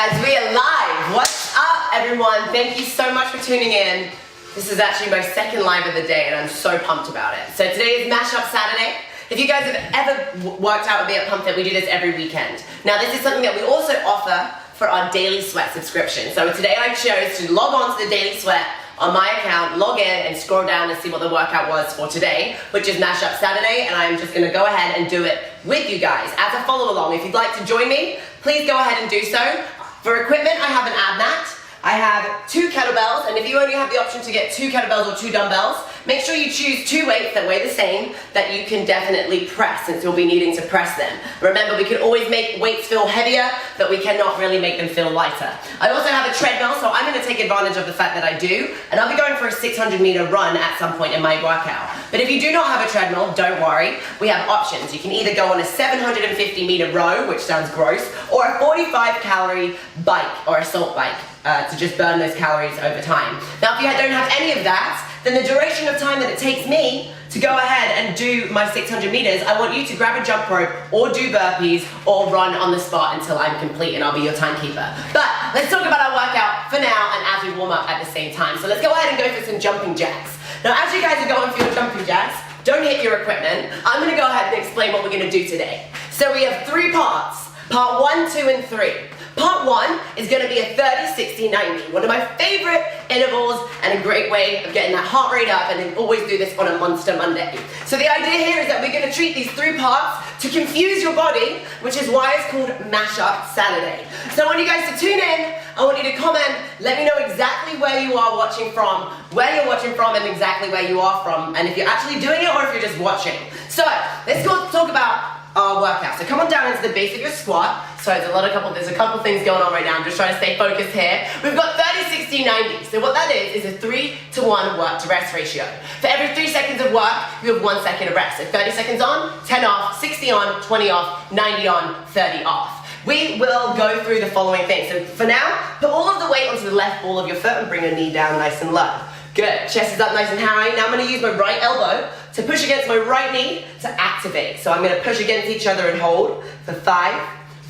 guys, we are live. What's up, everyone? Thank you so much for tuning in. This is actually my second live of the day, and I'm so pumped about it. So today is Mashup Saturday. If you guys have ever worked out with me at Pump Fit, we do this every weekend. Now, this is something that we also offer for our Daily Sweat subscription. So today I chose to log on to the Daily Sweat on my account, log in, and scroll down and see what the workout was for today, which is Mashup Saturday, and I'm just gonna go ahead and do it with you guys as a follow along. If you'd like to join me, please go ahead and do so. For equipment, I have an ab mat. I have 2 kettlebells, and if you only have the option to get 2 kettlebells or 2 dumbbells, make sure you choose 2 weights that weigh the same that you can definitely press, since you'll be needing to press them. Remember, we can always make weights feel heavier, but we cannot really make them feel lighter. I also have a treadmill, so I'm gonna take advantage of the fact that I do, and I'll be going for a 600-meter run at some point in my workout. But if you do not have a treadmill, don't worry, we have options. You can either go on a 750-meter row, which sounds gross, or a 45-calorie bike or assault bike. To just burn those calories over time. Now, if you don't have any of that, then the duration of time that it takes me to go ahead and do my 600 meters, I want you to grab a jump rope or do burpees or run on the spot until I'm complete, and I'll be your timekeeper. But let's talk about our workout for now and as we warm up at the same time. So let's go ahead and go for some jumping jacks. Now, as you guys are going for your jumping jacks, don't hit your equipment. I'm gonna go ahead and explain what we're gonna do today. So we have 3 parts, part 1, 2, and 3. Part 1 is going to be a 30, 60, 90. One of my favorite intervals and a great way of getting that heart rate up, and then always do this on a Monster Monday. So the idea here is that we're going to treat these 3 parts to confuse your body, which is why it's called Mashup Saturday. So I want you guys to tune in, I want you to comment, let me know exactly where you are watching from, where you're watching from, and exactly where you are from, and if you're actually doing it or if you're just watching. So let's go talk about our workout. So come on down into the base of your squat. So there's a couple things going on right now. I'm just trying to stay focused here. We've got 30, 60, 90. So what that is a 3-to-1 work to rest ratio. For every 3 seconds of work, you have 1 second of rest. So 30 seconds on, 10 off, 60 on, 20 off, 90 on, 30 off. We will go through the following things. So for now, put all of the weight onto the left ball of your foot and bring your knee down nice and low. Good, chest is up nice and high. Now I'm gonna use my right elbow to push against my right knee to activate. So I'm gonna push against each other and hold for 5,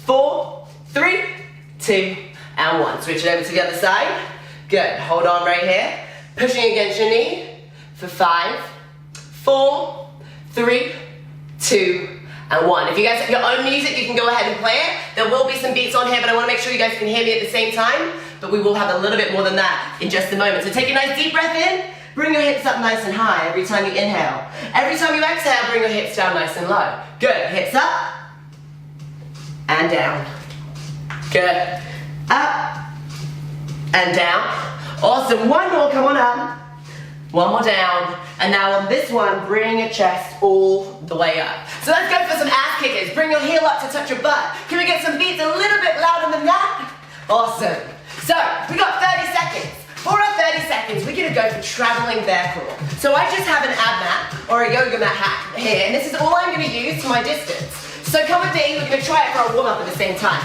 4, 3, 2, and 1. Switch it over to the other side. Good, hold on right here. Pushing against your knee for 5, 4, 3, 2, and 1. If you guys have your own music, you can go ahead and play it. There will be some beats on here, but I wanna make sure you guys can hear me at the same time. But we will have a little bit more than that in just a moment. So take a nice deep breath in, bring your hips up nice and high every time you inhale. Every time you exhale, bring your hips down nice and low. Good, hips up and down. Good, up and down. Awesome, 1 more, come on up. 1 more down. And now on this one, bring your chest all the way up. So let's go for some ass kickers. Bring your heel up to touch your butt. Can we get some beats a little bit louder than that? Awesome. So, we got 30 seconds. For our 30 seconds, we're gonna go for traveling bear crawl. So I just have an ab mat or a yoga mat here, and this is all I'm gonna use for my distance. So come with me, we're gonna try it for a warm up at the same time.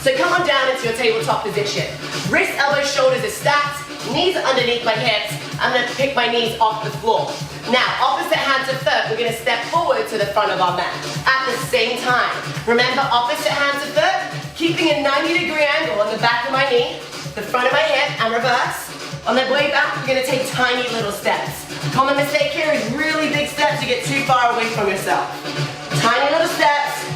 So come on down into your tabletop position. Wrists, elbows, shoulders are stacked, knees are underneath my hips. I'm gonna pick my knees off the floor. Now, opposite hand to foot, we're gonna step forward to the front of our mat at the same time. Remember, opposite hand to foot, keeping a 90-degree angle on the back of my knee, the front of my hip, and reverse. On the way back, we're gonna take tiny little steps. Common mistake here is really big steps. You get too far away from yourself. Tiny little steps.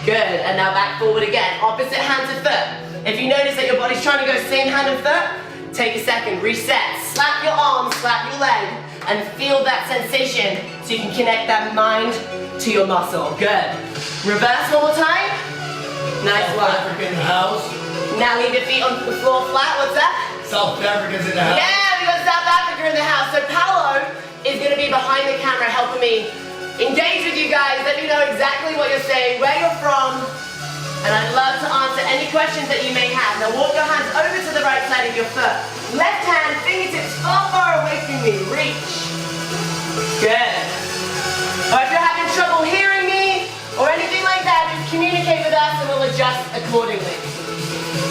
Good, and now back forward again. Opposite hand to foot. If you notice that your body's trying to go same hand and foot, take a second, reset. Slap your arm, slap your leg, and feel that sensation so you can connect that mind to your muscle. Good. Reverse one more time. Nice work. South Africa in the house. Now leave your feet on the floor flat. What's that? South Africa's in the house. Yeah, we got South Africa in the house. So Paolo is going to be behind the camera helping me engage with you guys. Let me know exactly what you're saying, where you're from, and I'd love to answer any questions that you may have. Now walk your hands over to the right side of your foot. Left hand, fingertips far away from me. Reach. Good. Or if you're having trouble hearing me or anything like that, just communicate with us and we'll adjust accordingly.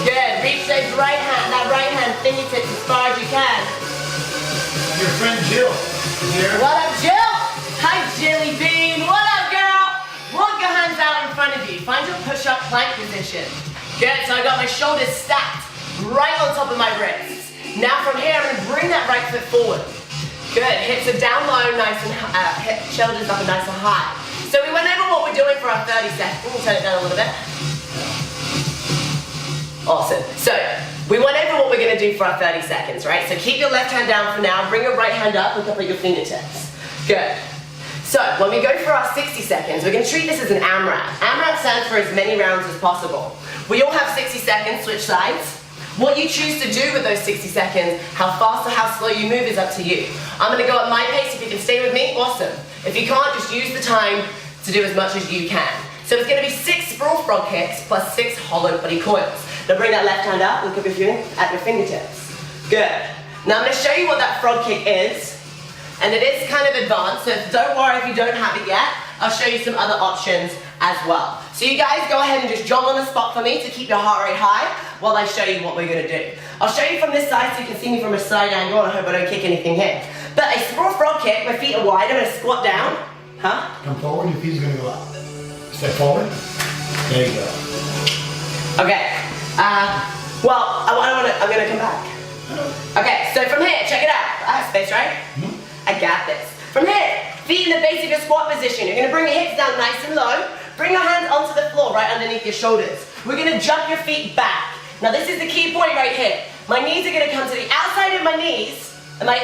Good. Reach that right hand, fingertips as far as you can. Your friend Jill here. What up, Jill? Hi, Jilly Bean. What up, girl? Walk your hands out in front of you. Find your push-up plank position. Good, so I got my shoulders stacked right on top of my wrists. Now from here, I'm gonna bring that right foot forward. Good, hips are down low, nice and shoulders up and nice and high. So we went over what we're doing for our 30 seconds. We'll turn it down a little bit. Awesome. So we went over what we're gonna do for our 30 seconds, right? So keep your left hand down for now, bring your right hand up, look up at your fingertips. Good. So when we go for our 60 seconds, we're gonna treat this as an AMRAP. AMRAP stands for as many rounds as possible. We all have 60 seconds, switch sides. What you choose to do with those 60 seconds, how fast or how slow you move is up to you. I'm gonna go at my pace. If you can stay with me, awesome. If you can't, just use the time to do as much as you can. So it's gonna be 6 sprawl frog kicks plus 6 hollow body coils. Now bring that left hand up, look up at your fingertips. Good. Now I'm gonna show you what that frog kick is. And it is kind of advanced, so don't worry if you don't have it yet. I'll show you some other options as well. So you guys go ahead and just jog on the spot for me to keep your heart rate high while I show you what we're gonna do. I'll show you from this side so you can see me from a side angle, and I hope I don't kick anything here. But a sprawl frog kick, my feet are wide, I'm gonna squat down. Huh? Come forward, your feet's gonna go up. Step forward. There you go. Okay. I'm gonna come back. Okay, so from here, check it out. I have space, right? I got this. From here, feet in the base of your squat position. You're gonna bring your hips down nice and low. Bring your hands onto the floor right underneath your shoulders. We're gonna jump your feet back. Now this is the key point right here. My knees are gonna come to the outside of my knees, my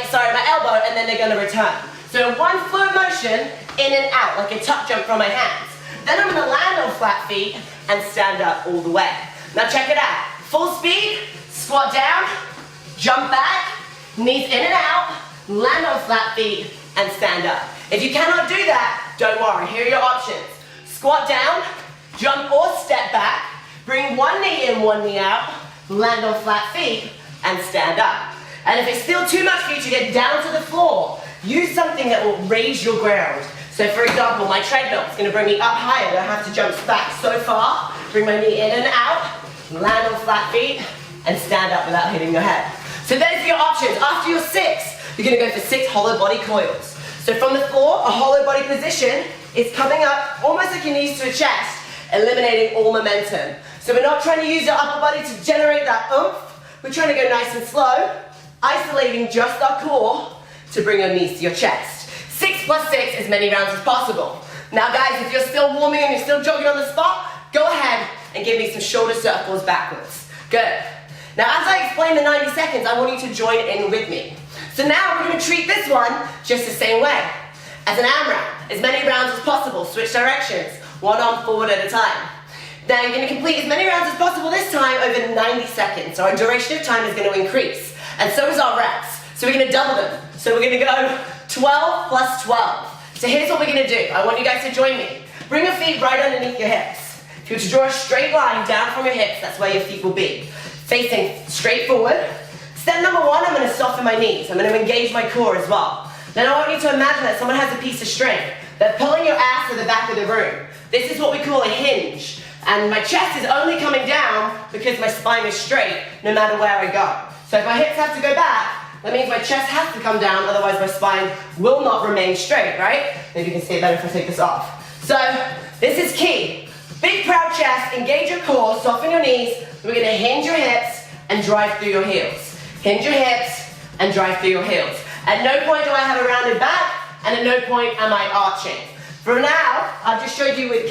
elbow, and then they're gonna return. So one fluid motion, in and out, like a tuck jump from my hands. Then I'm gonna land on flat feet and stand up all the way. Now check it out. Full speed, squat down, jump back, knees in and out, land on flat feet, and stand up. If you cannot do that, don't worry. Here are your options. Squat down, jump or step back, bring one knee in, one knee out, land on flat feet, and stand up. And if it's still too much for you to get down to the floor, use something that will raise your ground. So for example, my treadmill is going to bring me up higher. I have to jump back so far, bring my knee in and out, land on flat feet, and stand up without hitting your head. So those are your options. After your 6, you're going to go for 6 hollow body coils. So from the floor, a hollow body position is coming up almost like your knees to a chest, eliminating all momentum. So we're not trying to use your upper body to generate that oomph. We're trying to go nice and slow, isolating just our core to bring your knees to your chest. 6 plus 6, as many rounds as possible. Now guys, if you're still warming and you're still jogging on the spot, go ahead and give me some shoulder circles backwards. Good. Now as I explain the 90 seconds, I want you to join in with me. So now we're going to treat this one just the same way. As an AMRAP, as many rounds as possible, switch directions, one arm forward at a time. Now you're going to complete as many rounds as possible this time over 90 seconds. So our duration of time is going to increase. And so is our reps. So we're going to double them. So we're going to go 12 plus 12. So here's what we're going to do. I want you guys to join me. Bring your feet right underneath your hips. If you were to draw a straight line down from your hips, that's where your feet will be. Facing straight forward. Step number 1, I'm going to soften my knees. I'm going to engage my core as well. Then I want you to imagine that someone has a piece of string. They're pulling your ass to the back of the room. This is what we call a hinge. And my chest is only coming down because my spine is straight no matter where I go. So if my hips have to go back, that means my chest has to come down, otherwise my spine will not remain straight, right? Maybe you can see it better if I take this off. So this is key. Big proud chest, engage your core, soften your knees. We're going to hinge your hips and drive through your heels. Hinge your hips and drive through your heels. At no point do I have a rounded back, and at no point am I arching. For now, I've just showed you with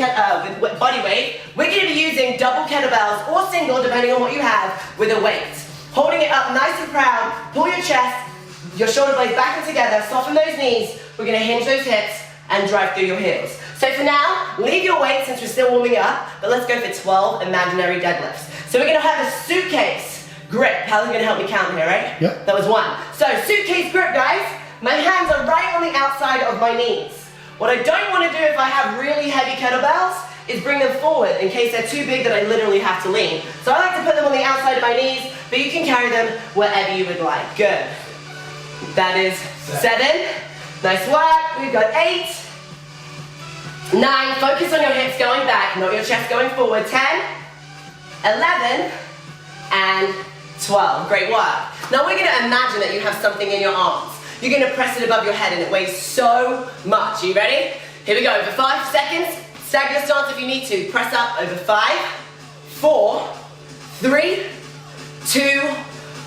body weight. We're going to be using double kettlebells or single, depending on what you have, with a weight. Holding it up nice and proud, pull your chest, your shoulder blades back and together, soften those knees. We're going to hinge those hips and drive through your heels. So for now, leave your weight since we're still warming up, but let's go for 12 imaginary deadlifts. So we're going to have a suitcase grip. How's it going to help me count here, right? Yep. That was 1. So suitcase grip, guys. My hands are right on the outside of my knees. What I don't want to do if I have really heavy kettlebells is bring them forward in case they're too big that I literally have to lean. So I like to put them on the outside of my knees, but you can carry them wherever you would like. Good. That is 7. Nice work. We've got 8. 9. Focus on your hips going back, not your chest going forward. 10. 11. And 12. Great work. Now we're going to imagine that you have something in your arms. You're going to press it above your head and it weighs so much. Are you ready? Here we go. For 5 seconds, stagger your stance if you need to. Press up over 5, 4, 3, 2,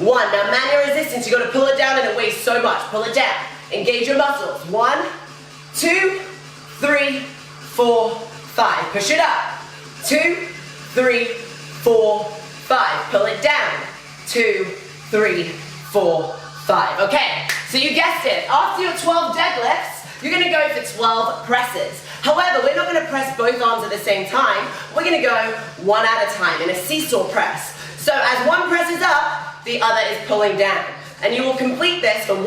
1. Now manual resistance, you got to pull it down and it weighs so much. Pull it down. Engage your muscles. 1, 2, 3, 4, 5. Push it up. 2, 3, 4, 5. Pull it down. 2, 3, 4, 5. Okay, so you guessed it. After your 12 deadlifts, you're going to go for 12 presses. However, we're not going to press both arms at the same time. We're going to go one at a time in a seesaw press. So as one presses up, the other is pulling down. And you will complete this for 1,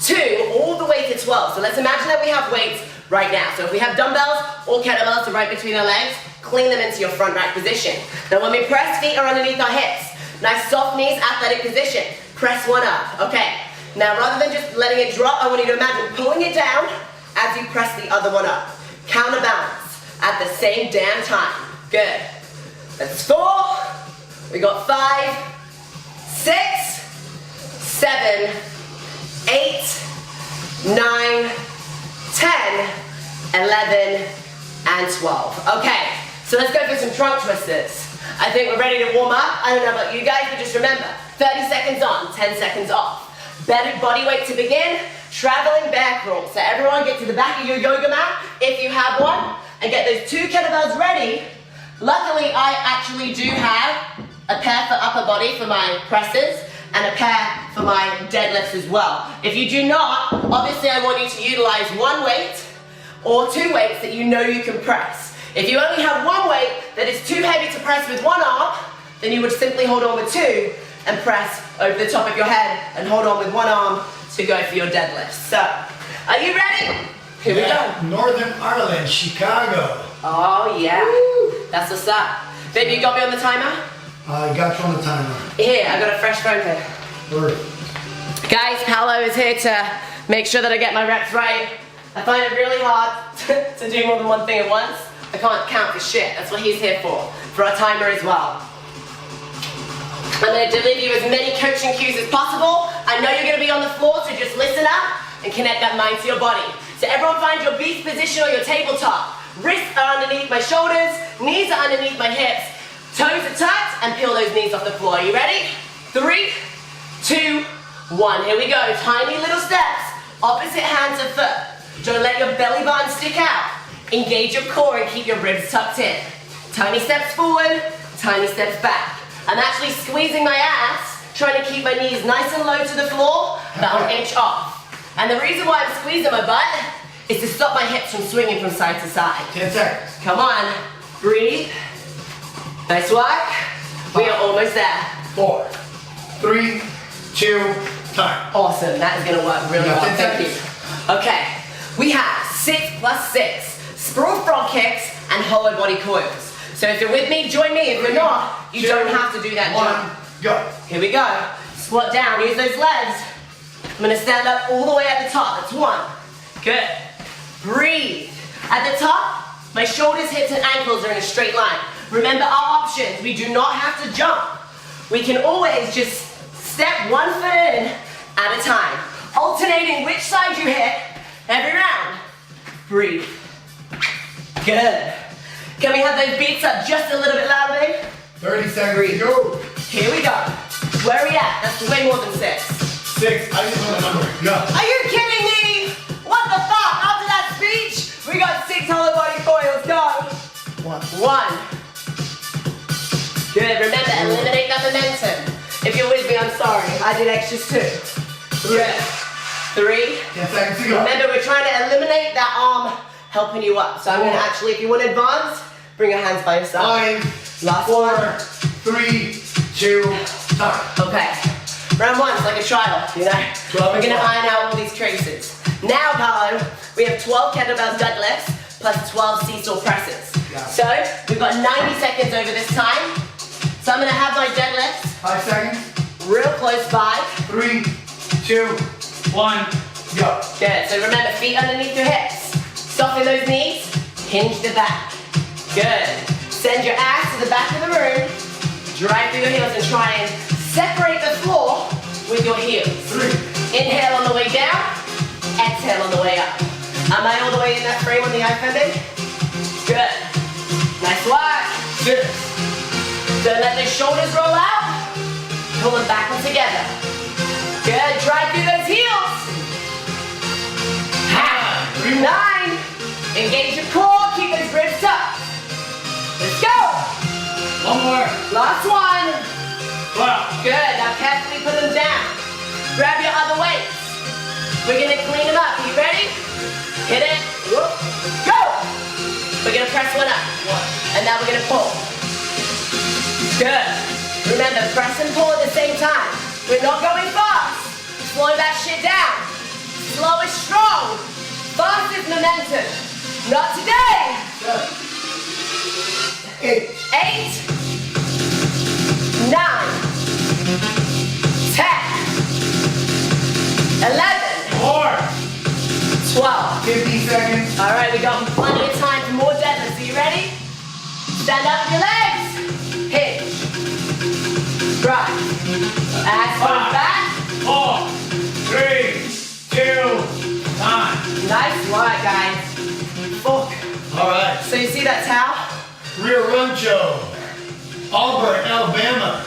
2, all the way to 12. So let's imagine that we have weights right now. So if we have dumbbells or kettlebells so right between our legs, clean them into your front rack position. Now when we press, feet are underneath our hips. Nice soft knees, athletic position. Press one up. Okay. Now rather than just letting it drop, I want you to imagine pulling it down as you press the other one up. Counterbalance at the same damn time. Good. That's 4. We got 5, 6, 7, 8, 9, 10, 11, and 12. Okay, so let's go for some trunk twisters. I think we're ready to warm up. I don't know about you guys, but just remember, 30 seconds on, 10 seconds off. Better body weight to begin, traveling bear crawl. So everyone get to the back of your yoga mat, if you have one, and get those 2 kettlebells ready. Luckily, I actually do have a pair for upper body for my presses, and a pair for my deadlifts as well. If you do not, obviously I want you to utilize one weight or 2 weights that you know you can press. If you only have one weight that is too heavy to press with one arm, then you would simply hold on with 2 and press over the top of your head and hold on with one arm to go for your deadlifts. So, are you ready? Here we go. Northern Ireland, Chicago. Oh yeah, Woo. That's what's up. Baby, you got me on the timer? I got you on the timer. Here, I got a fresh phone here. Word. Guys, Paolo is here to make sure that I get my reps right. I find it really hard to do more than one thing at once. I can't count for shit. That's what he's here for our timer as well. I'm going to deliver you as many coaching cues as possible. I know you're going to be on the floor, so just listen up and connect that mind to your body. So everyone find your beast position or your tabletop. Wrists are underneath my shoulders, knees are underneath my hips, toes are tucked, and peel those knees off the floor. Are you ready? 3, 2, 1. Here we go. Tiny little steps. Opposite hand to foot. Don't let your belly button stick out. Engage your core and keep your ribs tucked in. Tiny steps forward, tiny steps back. I'm actually squeezing my ass, trying to keep my knees nice and low to the floor, about an inch off. And the reason why I'm squeezing my butt is to stop my hips from swinging from side to side. 10 seconds. Come on, breathe. Nice work. We are almost there. 4, 3, 2, time. Awesome, that is gonna work really well, 10 thank you. Okay, we have 6 plus 6, sprawl frog kicks, and hollow body coils. So if you're with me, join me. If you're not, you don't have to do that jump. Go. Here we go. Squat down, use those legs. I'm gonna stand up all the way at the top. That's 1. Good. Breathe. At the top, my shoulders, hips, and ankles are in a straight line. Remember our options. We do not have to jump. We can always just step 1 foot in at a time. Alternating which side you hit every round. Breathe. Good. Can we have those beats up just a little bit louder, babe? 30 seconds Breathe. to go. Here we go. Where are we at? That's way more than 6. 6. I just want a number. Go. Are you kidding me? What the fuck? After that speech, we got 6 hollow body coils. Go. 1. Good. Remember, eliminate that momentum. If you're with me, I'm sorry. I did extras too. Good. 3. 10 seconds to go. Remember, we're trying to eliminate that arm helping you up. So I'm going to actually, if you want to advance, bring your hands by your side. 5, Last 4, one. 3, 2, time. Okay. Round 1 is like a trial, you know? 12 We're going to and 12. iron out all these traces. Now, Paolo, we have 12 kettlebell deadlifts plus 12 seesaw presses. Got it. So we've got 90 seconds over this time. So I'm going to have my deadlifts 5 seconds. real close by. 3, 2, 1, go. Good. So remember, feet underneath your hips. Soften those knees. Hinge the back. Good. Send your ass to the back of the room. Drive through your heels and try and separate the floor with your heels. 3. Inhale on the way down. Exhale on the way up. Am I all the way in that frame on the iPhone, baby? Good. Nice work. 6. Don't let those shoulders roll out. Pull them back and together. Good, drive through those heels. 9. Engage your core, keep those ribs tucked. Let's go. One more. Last one. Wow. Good, now carefully put them down. Grab your other weights. We're gonna clean them up. Are you ready? Hit it. Whoop. Go. We're gonna press one up. And now we're gonna pull. Good. Remember, press and pull at the same time. We're not going fast. Slow that shit down. Slow is strong. Fast is momentum. Not today. 8. 8. 9. 10. 11. 12. 50 seconds. All right, we got plenty of time for more deadlifts. Are you ready? Stand up with your legs. Hinge. Right. Ass goes back. 4, 3, 2, 1. Nice work, guys. Fuck. All right. So you see that towel? Rear Rancho, Auburn, Alabama,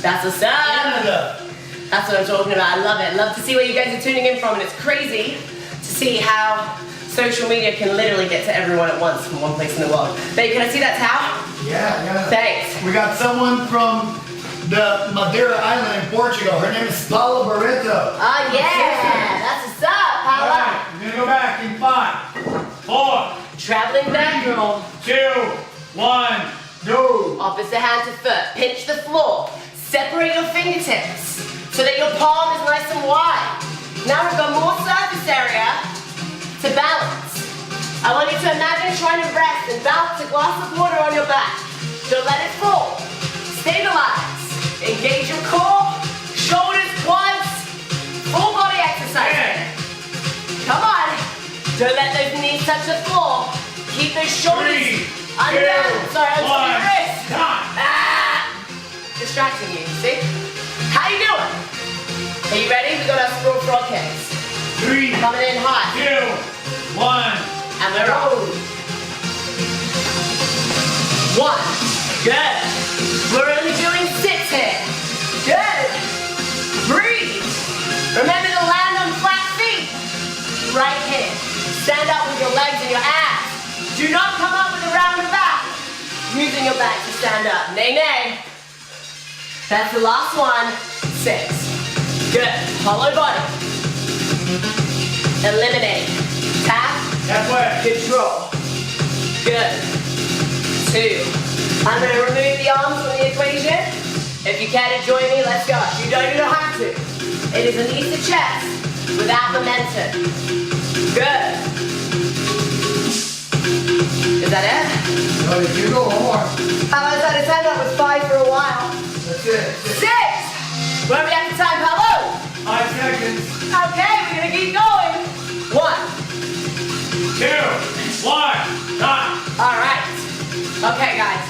That's what's up. Canada. That's what I'm talking about. I love it. Love to see where you guys are tuning in from, and it's crazy to see how social media can literally get to everyone at once from one place in the world. Babe, can I see that towel? Yeah. Thanks. We got someone from the Madeira Island in Portugal. Her name is Paula Barreto. Oh yeah, that's what's up, All Paula. right, we're gonna go back in 5, 4, Traveling back, girl. 2, 1, go. Opposite hand to foot. Pinch the floor. Separate your fingertips so that your palm is nice and wide. Now we've got more surface area to balance. I want you to imagine trying to rest and balance a glass of water on your back. Don't let it fall. Stabilize. Engage your core, shoulders, quads, full body exercise. Come on. Don't let those knees touch the floor. Keep those shoulders under. Sorry, I'm touching your wrist. Distracting you, see? How you doing? Are you ready? We got our sprawl frog kicks. 3, 2, Coming in hot. 1. And we're off. 1. Good. We're only doing 6 here. Good. Breathe. Remember to land on flat feet. Right here. Stand up with your legs and your ass. Do not come up with a round back. Using your back to stand up. Nay, nay. That's the last one. 6. Good. Hollow body. Eliminate. Tap. Halfway. Control. Good. 2. I'm going to remove the arms from the equation. If you care to join me, let's go. You don't have to. It is a knee to chest without momentum. Good. Is that it? No, if you go more. I was at a stand up with 5 for a while. That's it. 6. Where are we at the time, Pablo? 5 seconds. Okay, we're going to keep going. 1. 2, 1, done. All right. Okay, guys.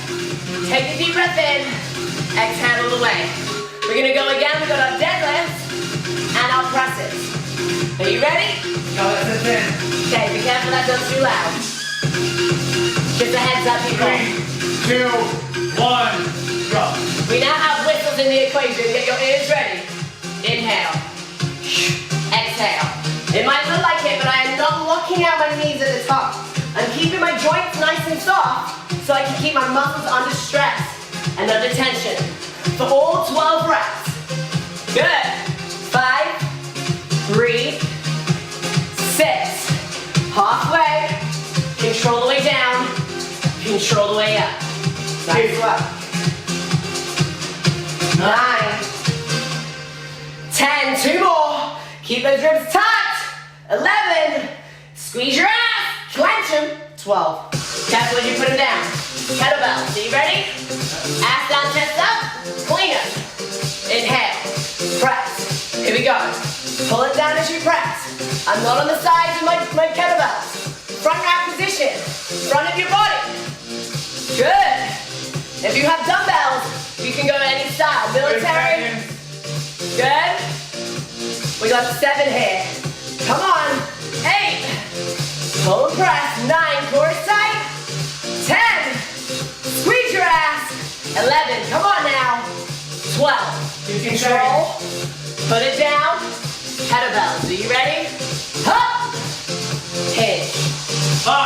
Take a deep breath in. Exhale all the way. We're going to go again. We've got our deadlifts and our presses. Are you ready? No, that's a 10. Okay, be careful that goes too loud. Just a heads up, people. 3, 2, 1, go. We now have whistles in the equation. Get your ears ready. Inhale. Exhale. It might look like it, but I am not locking out my knees at the top. I'm keeping my joints nice and soft so I can keep my muscles under stress and under tension for all 12 reps. Good. 5, 3, 6. Halfway. Control the way down. Control the way up. Nice work. 9, 10. 2 more. Keep those ribs tight. 11. Squeeze your ass. Clench them. 12. Careful as you put them down. Kettlebells. Are you ready? Ass down, chest up. Clean up. Inhale. Press. Here we go. Pull it down as you press. I'm not on the sides of my kettlebells. Front rack position. Front of your body. Good. If you have dumbbells, you can go any style. Military. Good. We got 7 here. Come on. 8. Pull and press. 9. Core is tight. 10. Squeeze your ass. 11. Come on now. Control. Put it down. Kettlebells. Are you ready? Up. Hinge. 5.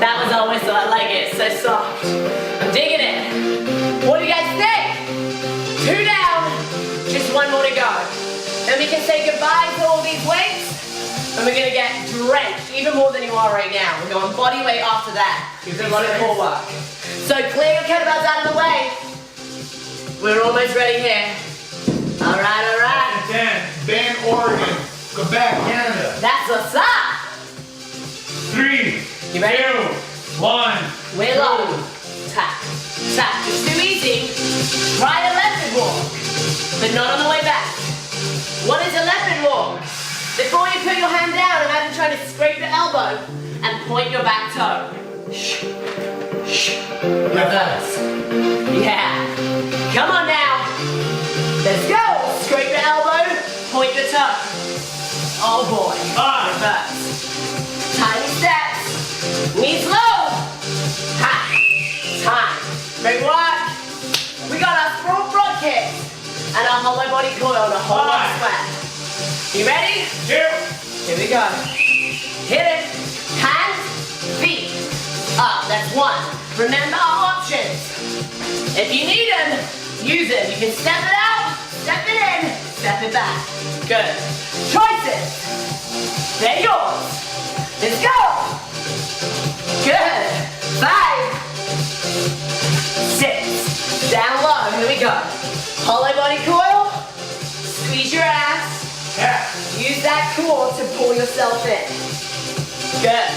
That was our whistle. I like it. So soft. I'm digging it. What do you guys think? 2 down. Just 1 more to go. Then we can say goodbye to all these weights. And we're going to get drenched, even more than you are right now. We're going body weight after that. We've got a lot of core work. So clear your kettlebells out of the way. We're almost ready here. All right, all right. 10. Bend, Oregon. Quebec, Canada. That's what's up. 3. You ready? 2. 1. Way low. Tap. Tap. It's too easy. Try a leopard walk, but not on the way back. What is a leopard walk? Before you put your hand down, imagine trying to scrape your elbow and point your back toe. Reverse. Yeah. Come on now. Let's go. Scrape your elbow, point your toe. Oh boy. 5. Reverse. Tiny steps. Knees low. Ha. Time. Great work. We got our front front kick and our hollow body coil and a whole lot of sweat. You ready? 2. Here we go. Hit it. Hands, feet, up. That's 1. Remember our options. If you need them, use them. You can step it out, step it in, step it back. Good. Choices. They're yours. Let's go. Good. 5, 6. Down low. Here we go. Hollow body coil. Squeeze your ass. Yeah. Use that core to pull yourself in. Good.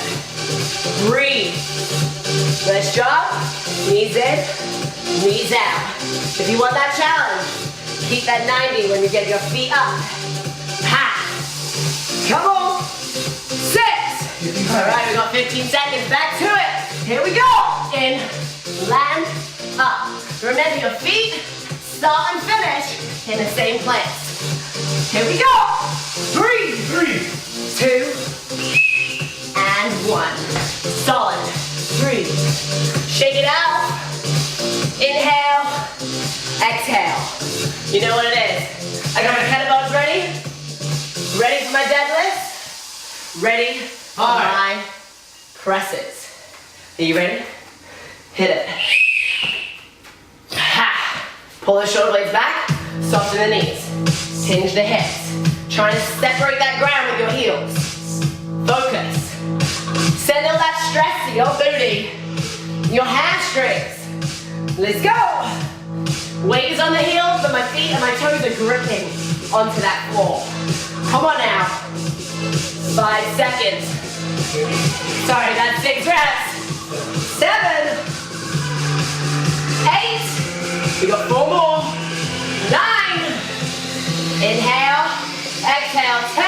Breathe. Nice job. Knees in, knees out. If you want that challenge, keep that 90 when you get your feet up. Ha! Come on. 6. All right, we got 15 seconds. Back to it. Here we go. In, land, up. Remember your feet start and finish in the same place. Here we go. 3, 2, and 1. Solid. 3. Shake it out. Inhale. Exhale. You know what it is. I got my kettlebells ready. Ready for my deadlifts. Ready for my presses. Are you ready? Hit it. Ha. Pull the shoulder blades back. Soften the knees. Hinge the hips. Trying to separate that ground with your heels. Focus. Send all that stress to your booty, your hamstrings. Let's go. Weight is on the heels, but my feet and my toes are gripping onto that floor. Come on now. 5 seconds. Sorry, that's 6 reps. 7, 8. We got 4 more. 9. Inhale, exhale, 10,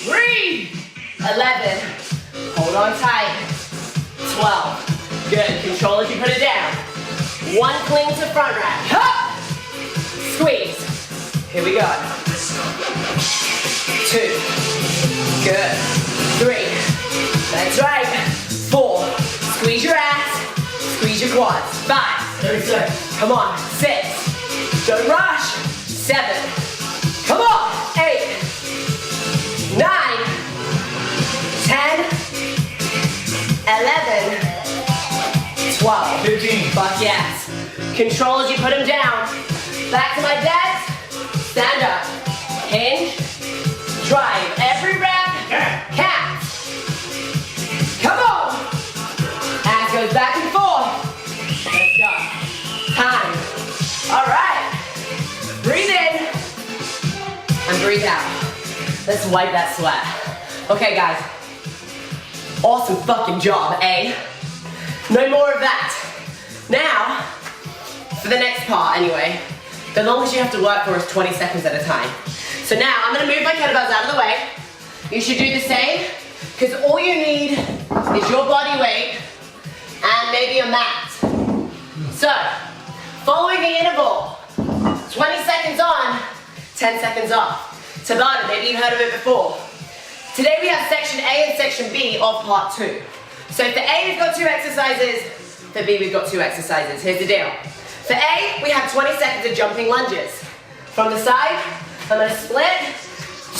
breathe, 11, hold on tight, 12, good, control as you put it down, 1 cling to front rack, up, squeeze, here we go, 2, good, 3, that's right, 4, squeeze your ass, squeeze your quads, 5, 30 seconds. Come on, 6, don't rush, 7, come on, 8, 9, 10, 11, 12, 15. Fuck yes. Control as you put them down. Back to my desk, stand up, hinge, drive, every rep, count. Come on. Ass goes back and forth. Let's go. Time. All right. Breathe in. And breathe out. Let's wipe that sweat. Okay, guys. Awesome fucking job, eh? No more of that. Now, for the next part anyway, the longest you have to work for is 20 seconds at a time. So now, I'm gonna move my kettlebells out of the way. You should do the same, because all you need is your body weight and maybe a mat. So, following the interval, 20 seconds on, 10 seconds off. Tabata, maybe you've heard of it before. Today we have section A and section B of part 2. So for A, we've got 2 exercises. For B, we've got 2 exercises. Here's the deal. For A, we have 20 seconds of jumping lunges. From the side, I'm going to split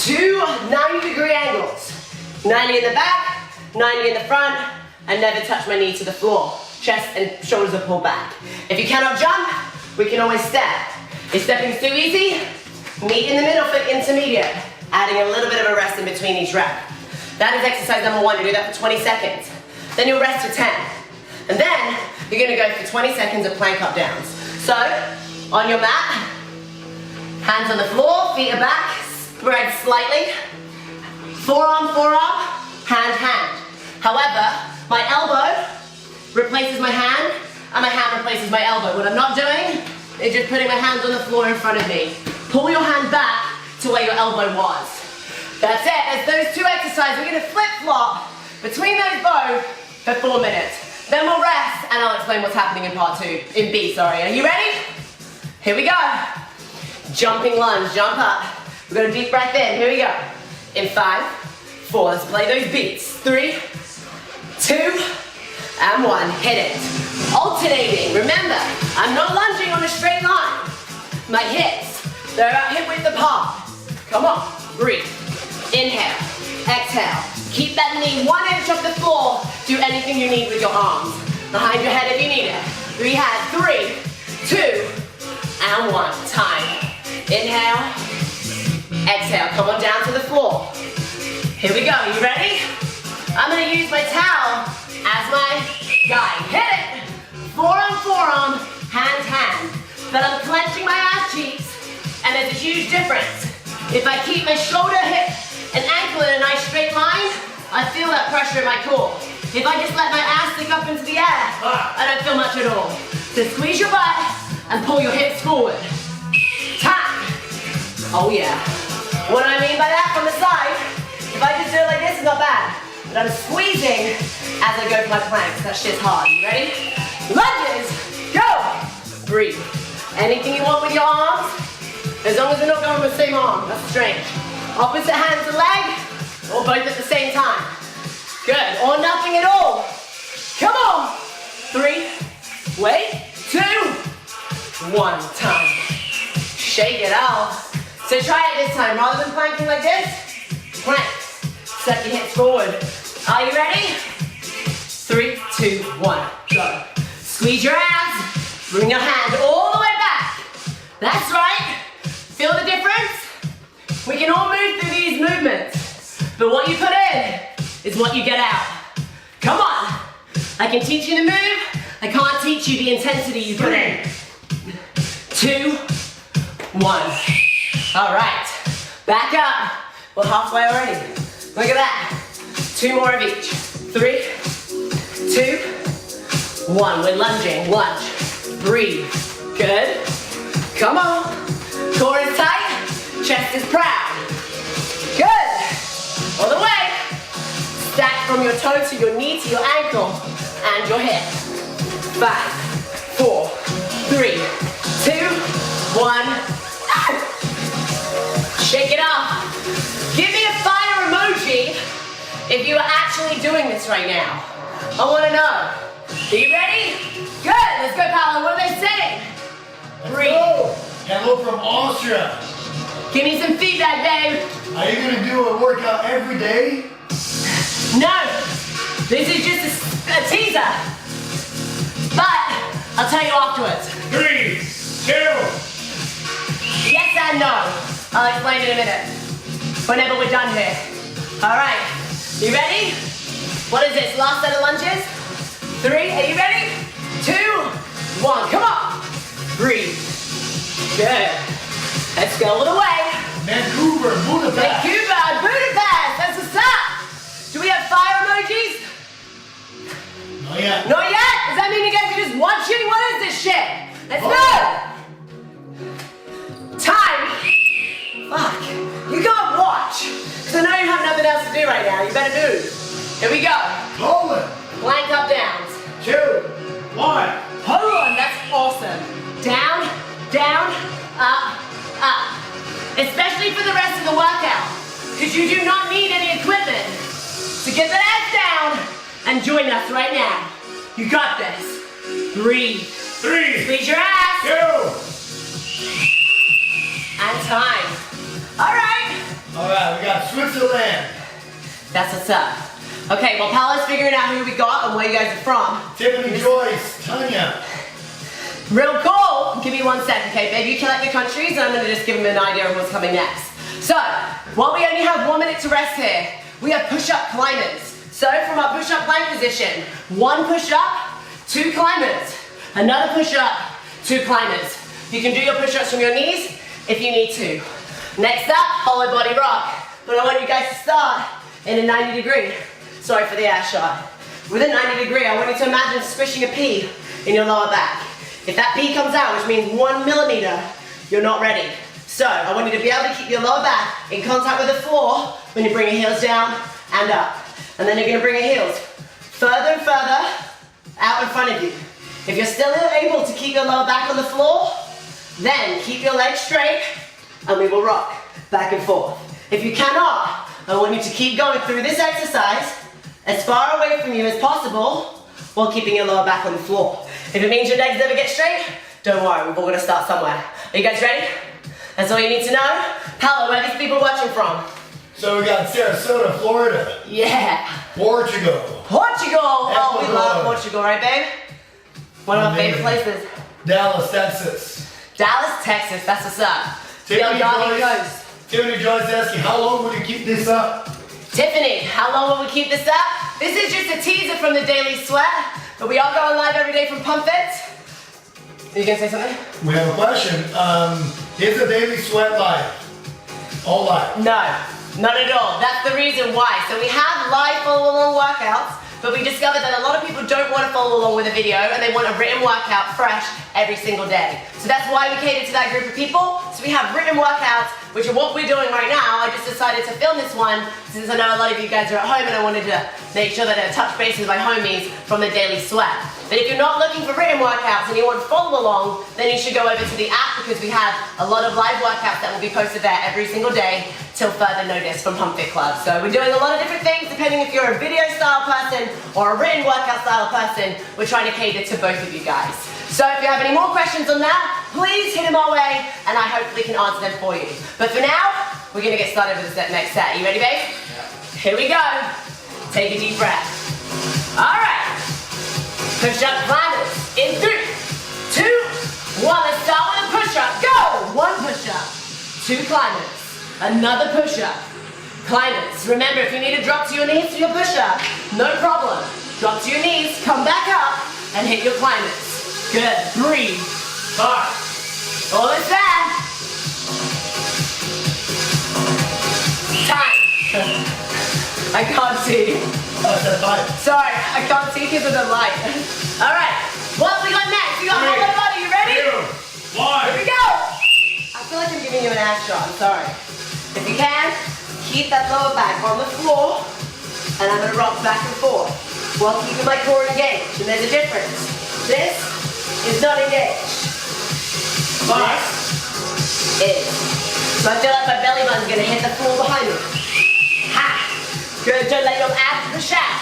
2 90-degree angles. 90 in the back, 90 in the front, and never touch my knee to the floor. Chest and shoulders are pulled back. If you cannot jump, we can always step. If stepping's too easy, meet in the middle for intermediate, adding a little bit of a rest in between each rep. That is exercise number 1. You do that for 20 seconds. Then you'll rest for 10. And then you're going to go for 20 seconds of plank up downs. So, on your mat, hands on the floor, feet are back, spread slightly. Forearm, forearm, hand, hand. However, my elbow replaces my hand, and my hand replaces my elbow. What I'm not doing is just putting my hands on the floor in front of me. Pull your hand back to where your elbow was. That's it. That's those 2 exercises. We're going to flip-flop between those both for 4 minutes. Then we'll rest, and I'll explain what's happening in part 2, in B, sorry. Are you ready? Here we go. Jumping lunge, jump up. We've got a deep breath in. Here we go. In 5, 4, let's play those beats. 3, 2, and 1. Hit it. Alternating. Remember, I'm not lunging on a straight line. My hips, they're about hip width apart. Come on, breathe. Inhale, exhale. Keep that knee 1 inch off the floor. Do anything you need with your arms. Behind your head if you need it. We have 3, 2, and 1. Time. Inhale, exhale. Come on down to the floor. Here we go. You ready? I'm going to use my towel as my guide. Hit it. Forearm, forearm, hand, hand. But I'm clenching my ass cheeks, and there's a huge difference. If I keep my shoulder, hip, and ankle in a nice straight line, I feel that pressure in my core. If I just let my ass stick up into the air, I don't feel much at all. So squeeze your butt and pull your hips forward. Time. Oh yeah. What do I mean by that from the side? If I just do it like this, it's not bad. But I'm squeezing as I go for my planks. That shit's hard. You ready? Lunges. Go. Breathe. Anything you want with your arms, as long as we're not going with the same arm. That's strange. Opposite hand to leg, or both at the same time. Good. Or nothing at all. Come on. 3, wait, 2, 1. Time. Shake it off. So try it this time. Rather than planking like this, plank. Set your hips forward. Are you ready? 3, 2, 1. Go. Squeeze your ass. Bring your hand all the way back. That's right. Feel the difference? We can all move through these movements, but what you put in is what you get out. Come on. I can teach you to move. I can't teach you the intensity you put in. 2, 1. All right. Back up. We're halfway already. Look at that. 2 more of each. 3, 2, 1. We're lunging. Lunge. Breathe. Good. Come on. Core is tight. Chest is proud. Good. All the way. Stack from your toe to your knee to your ankle and your hip. 5, 4, 3, 2, 1. Shake it off. Give me a fire emoji if you are actually doing this right now. I want to know. Are you ready? Good. Let's go, Paolo. What are they saying? Breathe. Hello from Austria. Give me some feedback, babe. Are you going to do a workout every day? No. This is just a teaser. But I'll tell you afterwards. 3, 2. Yes and no. I'll explain in a minute. Whenever we're done here. All right. You ready? What is this? Last set of lunges? 3. Are you ready? 2, 1. Come on. Breathe. Good. Let's go all the way. Vancouver, Budapest. Vancouver, Budapest. That's what's up. Do we have fire emojis? Not yet. Not yet? Does that mean you guys are just watching? What is this shit? Let's go. Time. Fuck. You can't watch. Because I know you have nothing else to do right now. You better move. Here we go. Poland. Plank up downs. 2, 1. Hold on. That's awesome. Down, down, up, up. Especially for the rest of the workout. Because you do not need any equipment to get the ass down and join us right now. You got this. Breathe. 3, Squeeze your ass. 2. And time. All right. All right, we got Switzerland. That's what's up. Okay, well, Paolo's figuring out who we got and where you guys are from. Tiffany, Joyce, Tanya. Real cool. Give me 1 second, okay, babe? You collect the countries and I'm gonna just give them an idea of what's coming next. So, while we only have 1 minute to rest here, we have push-up climbers. So, from our push-up climb position, 1 push-up, 2 climbers. Another push-up, 2 climbers. You can do your push-ups from your knees if you need to. Next up, hollow body rock. But I want you guys to start in a 90 degree. Sorry for the ass shot. With a 90 degree, I want you to imagine squishing a pea in your lower back. If that pea comes out, which means 1 millimeter, you're not ready. So, I want you to be able to keep your lower back in contact with the floor when you bring your heels down and up. And then you're gonna bring your heels further and further out in front of you. If you're still able to keep your lower back on the floor, then keep your legs straight and we will rock back and forth. If you cannot, I want you to keep going through this exercise as far away from you as possible while keeping your lower back on the floor. If it means your legs never get straight, don't worry, we're all gonna start somewhere. Are you guys ready? That's all you need to know. Paolo, where are these people watching from? So we got Sarasota, Florida. Yeah. Portugal. Portugal! Oh, we Ecuador. love Portugal, right, babe? One of our favorite places. Dallas, Texas. Dallas, Texas, that's what's up. Tiffany, Tiffany Joyce. Tiffany Joyce asking, how long will you keep this up? Tiffany, how long will we keep this up? This is just a teaser from the Daily Sweat, but we are going live every day from Pump It. Are you gonna say something? We have a question. Is the Daily Sweat live? All live? No, not at all. That's the reason why. So we have live follow-along workouts, but we discovered that a lot of people don't want to follow along with a video and they want a written workout fresh every single day. So that's why we cater to that group of people. So we have written workouts, which are what we're doing right now. I just decided to film this one since I know a lot of you guys are at home and I wanted to make sure that I touch base with my homies from the Daily Sweat. But if you're not looking for written workouts and you want to follow along, then you should go over to the app because we have a lot of live workouts that will be posted there every single day till further notice from Pump Fit Club. So we're doing a lot of different things depending if you're a video style person or a written workout style person. We're trying to cater to both of you guys. So if you have any more questions on that, please hit them our way and I hopefully can answer them for you. But for now, we're going to get started with the next set. You ready, babe? Yeah. Here we go. Take a deep breath. All right. Push-up climbers in 3, 2, 1. Let's start with a push-up. Go! 1 push-up. 2 climbers. Another push-up. Climbers. Remember, if you need to drop to your knees for your push-up, no problem. Drop to your knees, come back up, and hit your climbers. Good. Breathe. 5. Almost there. Time. I can't see. Sorry, I can't see because of the light. All right. What we got next? We got hollow body. You ready? 2, 1. Here we go. I feel like I'm giving you an ass shot. I'm sorry. If you can, keep that lower back on the floor, and I'm going to rock back and forth while keeping my core engaged. And there's a difference. This is not engaged. This is. So I feel like my belly button's going to hit the floor behind me. Ha! Good, don't let your abs push out.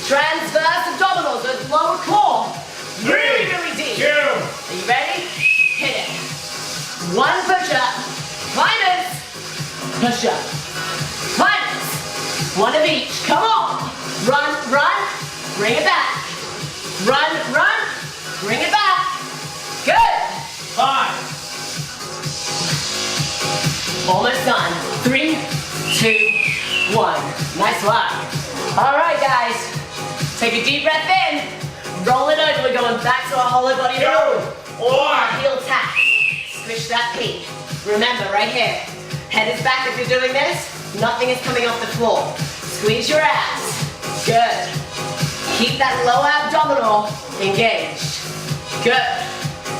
Transverse abdominals, those lower core. Really, really deep. 2. Are you ready? Hit it. 1 push-up. Climbers. Push-up. Climbers. 1 of each. Come on. Run, run. Bring it back. Run, run. Bring it back. Good. 5. Almost done. 3, 2, 1. Nice work. All right, guys. Take a deep breath in. Roll it over. We're going back to our hollow body roll. 1. Heel tap. Squish that pee. Remember, right here. Head is back if you're doing this. Nothing is coming off the floor. Squeeze your ass. Good. Keep that lower abdominal engaged. Good.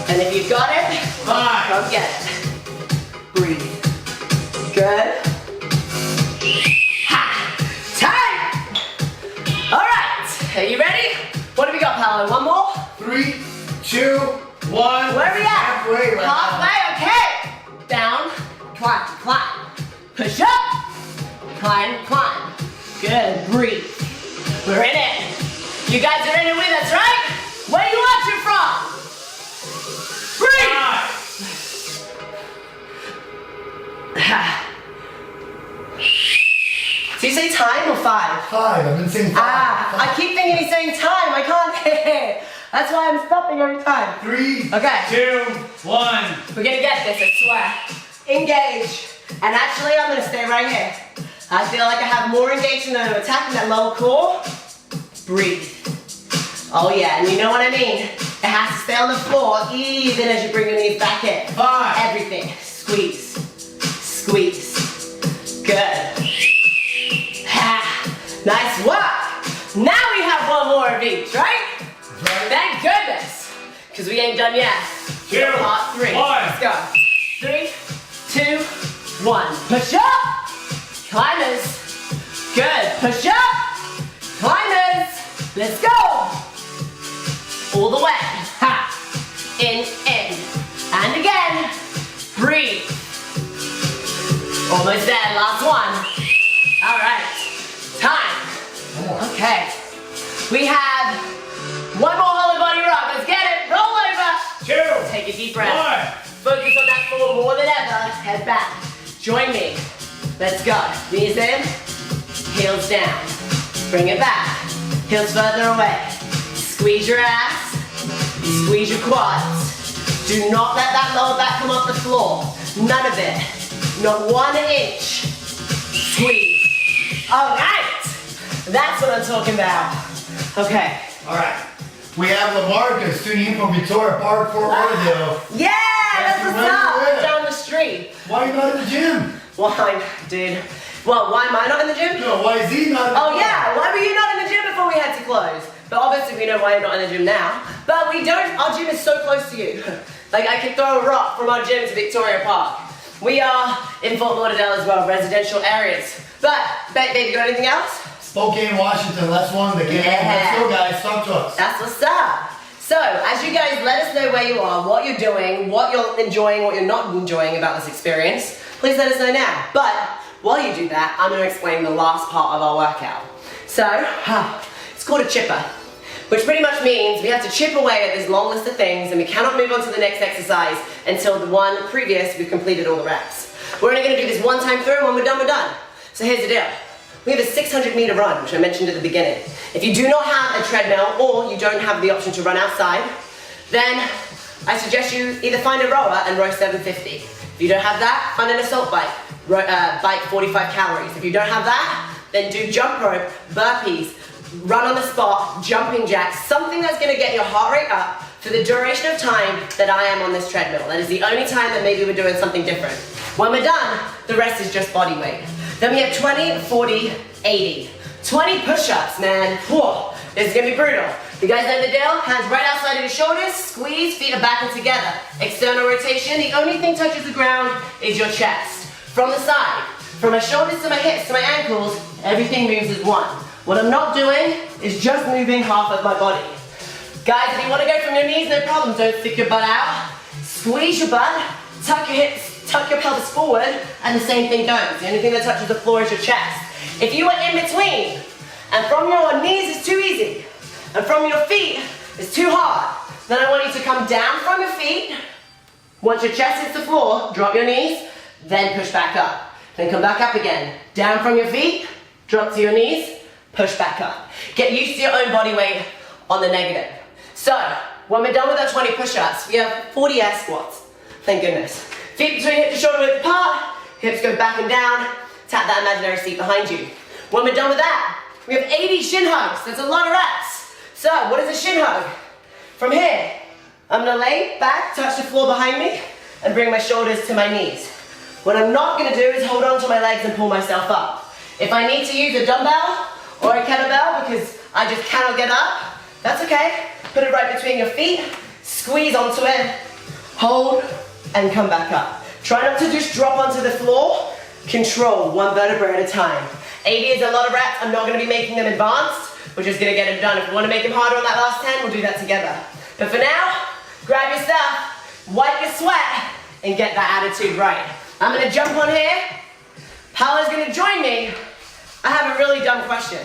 And if you've got it, 5. go get it. Breathe. Good. Ha! Time! All right. Are you ready? What do we got, Paolo? 1 more? 3, 2, 1. Where are we at? Halfway right Halfway, okay. Down, climb, climb. Push up, climb, climb. Good, breathe. We're in it. You guys are in it with us, right? Where are you watching from? Breathe! 5. Do you say time or 5? 5. I've been saying 5. I keep thinking he's saying time. I can't. That's why I'm stopping every time. 3. Okay. 2, 1. We're gonna get this, I swear. Engage. And actually, I'm gonna stay right here. I feel like I have more engagement than I'm attacking that lower core. Breathe. Oh yeah, and you know what I mean? It has to stay on the floor even as you bring your knees back in. 5. Everything. Squeeze. Squeeze. Good. Nice work. Now we have one more of each, right? Thank goodness. Because we ain't done yet. 2, Part 3. 1. Let's go. 3, 2, 1. Push up. Climbers. Good. Push up. Climbers. Let's go. All the way. Ha. In. And again. Breathe. Almost there. Last one. All right. Time. Okay. We have one more whole body rock. Let's get it. Roll over. 2. Take a deep breath. Focus on that floor more than ever. Head back. Join me. Let's go. Knees in. Heels down. Bring it back. Heels further away. Squeeze your ass. Squeeze your quads. Do not let that lower back come off the floor. None of it. Not 1 inch. Squeeze. All right. That's what I'm talking about. Okay. All right. We have LaMarcus tuning in from Victoria Park, Fort Lauderdale. Yeah, that's what's up. Where? Down the street. Why are you not in the gym? Why, dude? Well, why am I not in the gym? No, why is he not in the Oh gym? yeah, why were you not in the gym before we had to close? But obviously we know why you're not in the gym now. But we don't, our gym is so close to you. Like I could throw a rock from our gym to Victoria Park. We are in Fort Lauderdale as well, residential areas. But, babe, you got anything else? Spokane, Washington, that's one that came in. Let's go, guys. Talk to us. That's what's up. So, as you guys let us know where you are, what you're doing, what you're enjoying, what you're not enjoying about this experience, please let us know now. But, while you do that, I'm going to explain the last part of our workout. So, it's called a chipper, which pretty much means we have to chip away at this long list of things and we cannot move on to the next exercise until the one previous we've completed all the reps. We're only going to do this one time through and when we're done, we're done. So here's the deal. We have a 600-meter run, which I mentioned at the beginning. If you do not have a treadmill or you don't have the option to run outside, then I suggest you either find a rower and row 750. If you don't have that, find an assault bike, bike 45 calories. If you don't have that, then do jump rope, burpees, run on the spot, jumping jacks, something that's gonna get your heart rate up for the duration of time that I am on this treadmill. That is the only time that maybe we're doing something different. When we're done, the rest is just body weight. Then we have 20, 40, 80. 20 push-ups, man. Whoa, this is gonna be brutal. You guys know the deal? Hands right outside of your shoulders, squeeze, feet are back and together. External rotation, the only thing touches the ground is your chest. From the side, from my shoulders to my hips to my ankles, everything moves as one. What I'm not doing is just moving half of my body. Guys, if you want to go from your knees, no problem. Don't stick your butt out. Squeeze your butt, tuck your hips, tuck your pelvis forward, and the same thing goes. The only thing that touches the floor is your chest. If you are in between, and from your knees is too easy, and from your feet is too hard, then I want you to come down from your feet. Once your chest hits the floor, drop your knees, then push back up. Then come back up again. Down from your feet, drop to your knees, push back up. Get used to your own body weight on the negative. So, when we're done with our 20 push-ups, we have 40 air squats. Thank goodness. Feet between hip to shoulder width apart, hips go back and down, tap that imaginary seat behind you. When we're done with that, we have 80 shin hugs. That's a lot of reps. So, what is a shin hug? From here, I'm gonna lay back, touch the floor behind me, and bring my shoulders to my knees. What I'm not gonna do is hold on to my legs and pull myself up. If I need to use a dumbbell or a kettlebell because I just cannot get up, that's okay. Put it right between your feet, squeeze onto it, hold, and come back up. Try not to just drop onto the floor. Control one vertebra at a time. 80 is a lot of reps. I'm not going to be making them advanced. We're just going to get it done. If we want to make them harder on that last 10, we'll do that together. But for now, grab your stuff, wipe your sweat, and get that attitude right. I'm going to jump on here. Paola's going to join me. I have a really dumb question.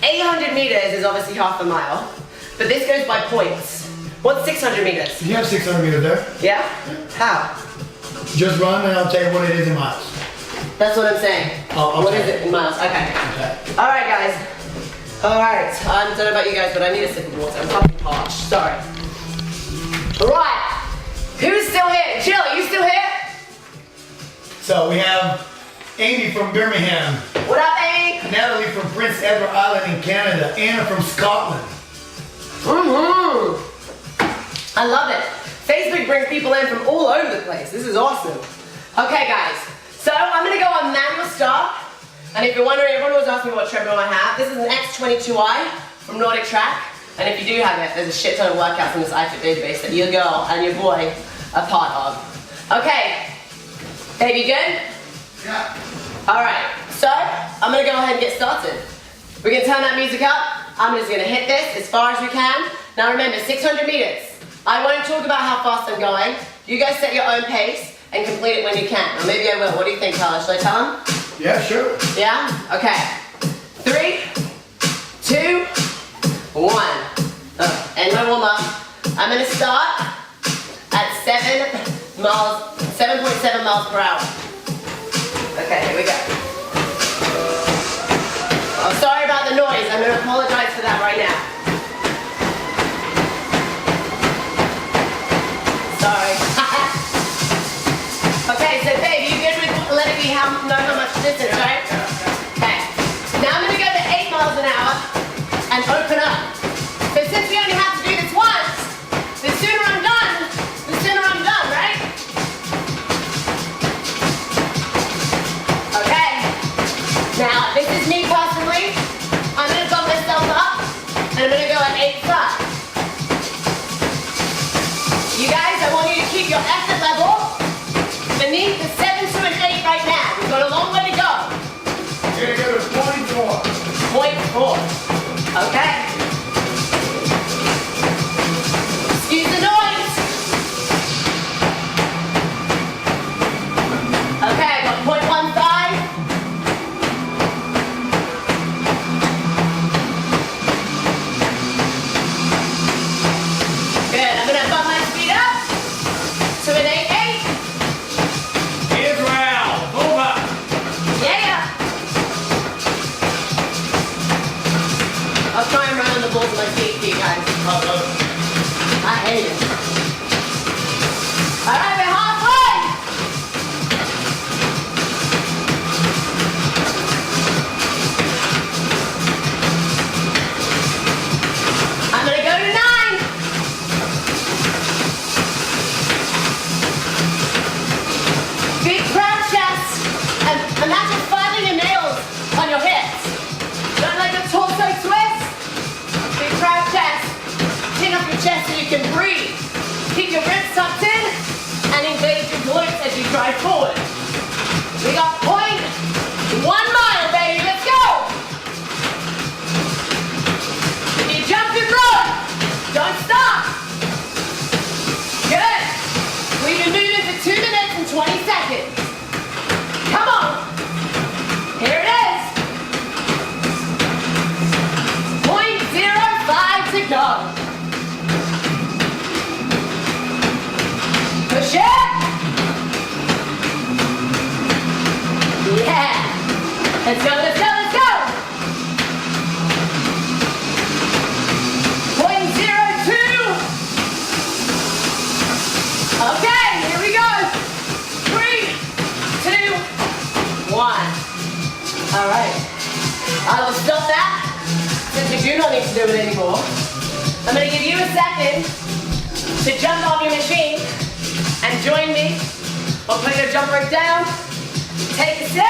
800 meters is obviously half a mile, but this goes by points. What's 600 meters? You have 600 meters there. Yeah? How? Just run and I'll tell you what it is in miles. That's what I'm saying. Oh, okay. What is it in miles? Okay. All right, guys. All right. I don't know about you guys, but I need a sip of water. I'm fucking parched. Sorry. All right. Who's still here? Jill, are you still here? So we have Amy from Birmingham, What up, Amy? Natalie from Prince Edward Island in Canada, Anna from Scotland. I love it. Facebook brings people in from all over the place. This is awesome. Okay, guys. So I'm gonna go on manual start. And if you're wondering, everyone was asking me what treadmill I have. This is an 𝐋𝐎𝐿 from Nordic Track. And if you do have it, there's a shit ton of workouts from this iFit database that your girl and your boy are part of. Okay. Baby, good? Yeah. Alright, so I'm gonna go ahead and get started. We're gonna turn that music up. I'm just gonna hit this as far as we can. Now remember, 600 meters. I won't talk about how fast I'm going. You guys set your own pace and complete it when you can. Or maybe I will. What do you think, Carla? Should I tell him? Yeah, sure. Yeah? Okay. 3, 2, 1. End my warm up. I'm gonna start at 7.7 miles per hour. Okay, here we go. Oh, sorry about the noise. I'm gonna apologize for that right now. Sorry. Okay, so babe, you good with letting me know how much distance, right? Okay. Now I'm gonna go to 8 miles an hour and open up. So since we only have to do this once, the sooner I'm done, right? Okay. Now, this is me personally. I'm gonna bump myself up and I'm gonna go at 8.5. You guys, I want you to keep your effort level beneath the 7, 2, and 8 right now. We've got a long way to go. You're gonna go to 0.4. 0.4. Okay. Excuse the noise. Okay, I got 0.15. Good. I'm gonna bump my speed up to an 8.8. Israel, move up. Yeah. I'll try and run on the balls of my feet for you guys. I hate it. All right, we're halfway. I'm gonna go to 9. Big proud chest, and imagine filing your nails on your hips. Don't let your torso twist. Big proud chest. Chin up your chest so you can breathe. Keep your ribs tucked in and engage your glutes as you drive forward. We got 0.1 mile, baby. Let's go. If you jump and run, don't stop. Good. We've been moving for 2 minutes and 20 seconds. Come on. Here it is. 0.05 to go. Push it. Yeah. Let's go, let's go, let's go. 0.02. Okay, here we go. 3, 2, 1. All right. I will stop that since we do not need to do it anymore. I'm going to give you a second to jump on your machine and join me. We'll put your jump rope down, take a sip,